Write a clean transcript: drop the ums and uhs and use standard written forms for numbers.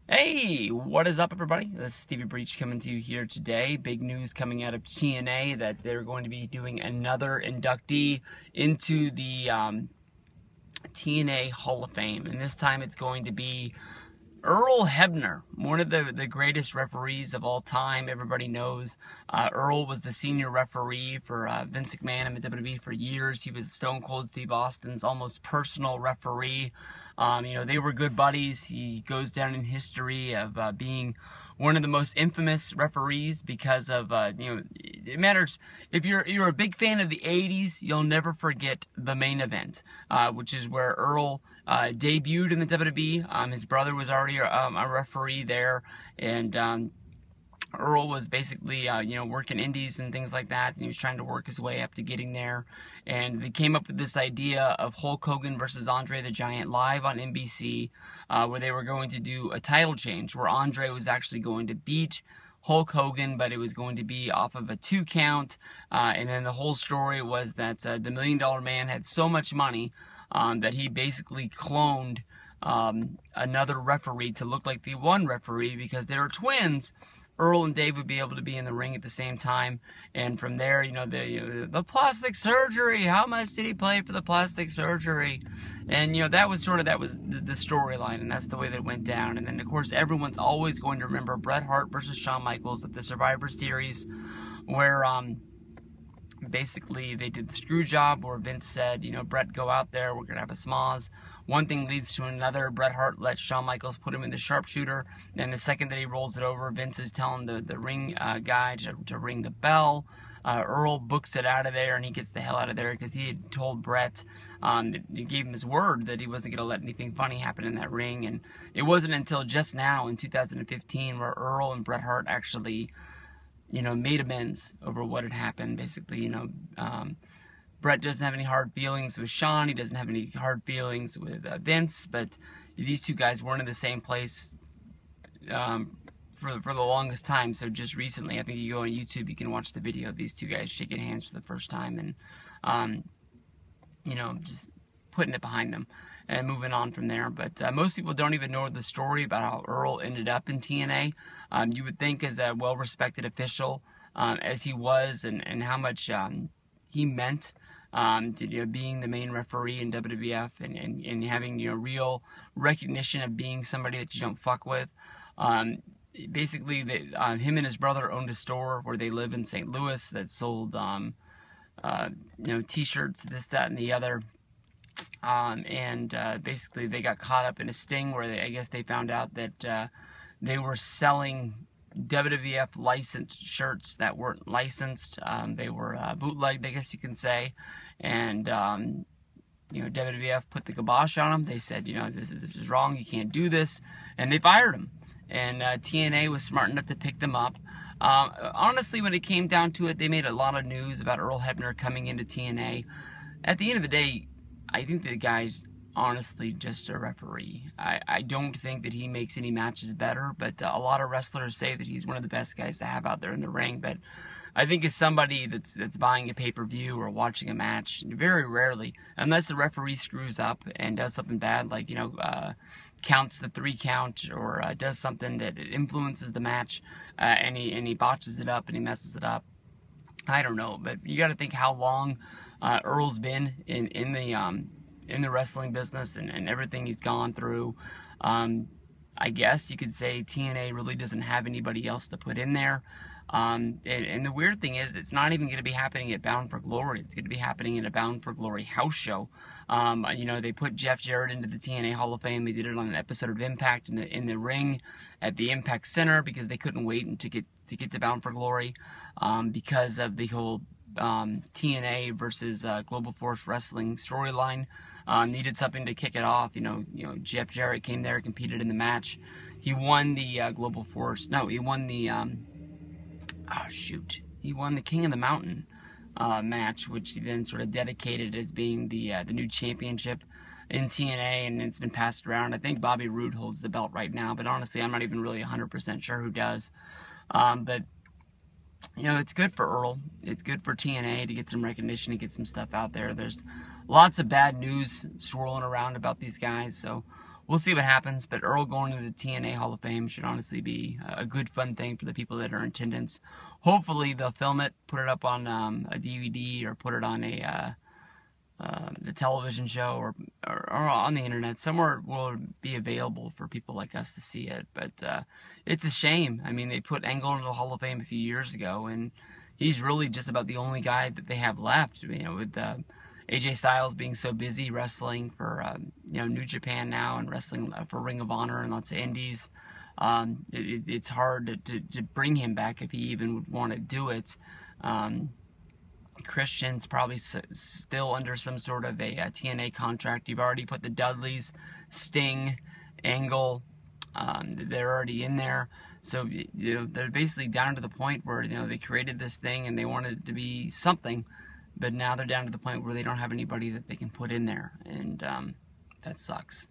Hey, what is up, everybody? This is Stevie Breach coming to you here today. Big news coming out of TNA that they're going to be doing another inductee into the TNA Hall of Fame, and this time it's going to be Earl Hebner, one of the greatest referees of all time. Everybody knows Earl was the senior referee for Vince McMahon in the WWE for years. He was Stone Cold Steve Austin's almost personal referee. They were good buddies. He goes down in history of being one of the most infamous referees because of, it matters. If you're a big fan of the 80s, you'll never forget the main event, which is where Earl debuted in the WWE. His brother was already a referee there, and Earl was basically, working indies and things like that, and he was trying to work his way up to getting there. And they came up with this idea of Hulk Hogan versus Andre the Giant live on NBC, where they were going to do a title change, where Andre was actually going to beat Hulk Hogan, but it was going to be off of a 2 count. And then the whole story was that the $1 Million Man had so much money that he basically cloned another referee to look like the one referee because they were twins. Earl and Dave would be able to be in the ring at the same time, and from there, the plastic surgery. How much did he pay for the plastic surgery? And that was the storyline, and that's the way that it went down. And then, of course, everyone's always going to remember Bret Hart versus Shawn Michaels at the Survivor Series, where basically they did the screw job where Vince said, Bret, go out there, we're going to have a schmoz. One thing leads to another. Bret Hart lets Shawn Michaels put him in the sharpshooter. Then the second that he rolls it over, Vince is telling the ring guy to ring the bell. Earl books it out of there, and he gets the hell out of there because he had told Bret, he gave him his word that he wasn't going to let anything funny happen in that ring. And it wasn't until just now in 2015 where Earl and Bret Hart actually made amends over what had happened. Basically, Bret doesn't have any hard feelings with Shawn. He doesn't have any hard feelings with Vince. But these two guys weren't in the same place for the longest time. So just recently, I think you go on YouTube, you can watch the video of these two guys shaking hands for the first time and, just putting it behind them and moving on from there. But most people don't even know the story about how Earl ended up in TNA. You would think, as a well-respected official as he was, and how much he meant to being the main referee in WWF and having real recognition of being somebody that you don't fuck with. Basically, him and his brother owned a store where they live in St. Louis that sold T-shirts, this, that, and the other. Basically they got caught up in a sting where I guess they found out that they were selling WWF licensed shirts that weren't licensed. They were bootlegged, I guess you can say. And WWF put the kibosh on them. They said, this is wrong, you can't do this, and they fired them. And TNA was smart enough to pick them up. Honestly, when it came down to it, they made a lot of news about Earl Hebner coming into TNA. At the end of the day, I think the guy's honestly just a referee. I don't think that he makes any matches better, but a lot of wrestlers say that he's one of the best guys to have out there in the ring. But I think as somebody that's buying a pay-per-view or watching a match, very rarely, unless the referee screws up and does something bad, like, counts the 3 count or does something that influences the match, and he botches it up and he messes it up. I don't know, but you got to think how long Earl's been in the wrestling business and everything he's gone through. I guess you could say TNA really doesn't have anybody else to put in there. And the weird thing is, it's not even going to be happening at Bound for Glory. It's going to be happening in a Bound for Glory house show. They put Jeff Jarrett into the TNA Hall of Fame. They did it on an episode of Impact in the ring at the Impact Center because they couldn't wait to get to Bound for Glory because of the whole TNA versus Global Force Wrestling storyline. Needed something to kick it off. Jeff Jarrett came there, competed in the match. He won the Global Force. No, he won the he won the King of the Mountain match, which he then sort of dedicated as being the new championship in TNA, and it's been passed around. I think Bobby Roode holds the belt right now, but honestly, I'm not even really 100% sure who does. But it's good for Earl. It's good for TNA to get some recognition and get some stuff out there. There's lots of bad news swirling around about these guys, so we'll see what happens. But Earl going to the TNA Hall of Fame should honestly be a good, fun thing for the people that are in attendance. Hopefully they'll film it, put it up on a DVD, or put it on the television show, or on the internet. Somewhere will be available for people like us to see it. But it's a shame. I mean, they put Angle into the Hall of Fame a few years ago, and he's really just about the only guy that they have left. You know, with AJ Styles being so busy wrestling for New Japan now, and wrestling for Ring of Honor and lots of indies, it's hard to bring him back if he even would want to do it. Christian's probably still under some sort of a TNA contract. You've already put the Dudleys, Sting, Angle, they're already in there. So they're basically down to the point where they created this thing and they wanted it to be something, but now they're down to the point where they don't have anybody that they can put in there, and that sucks.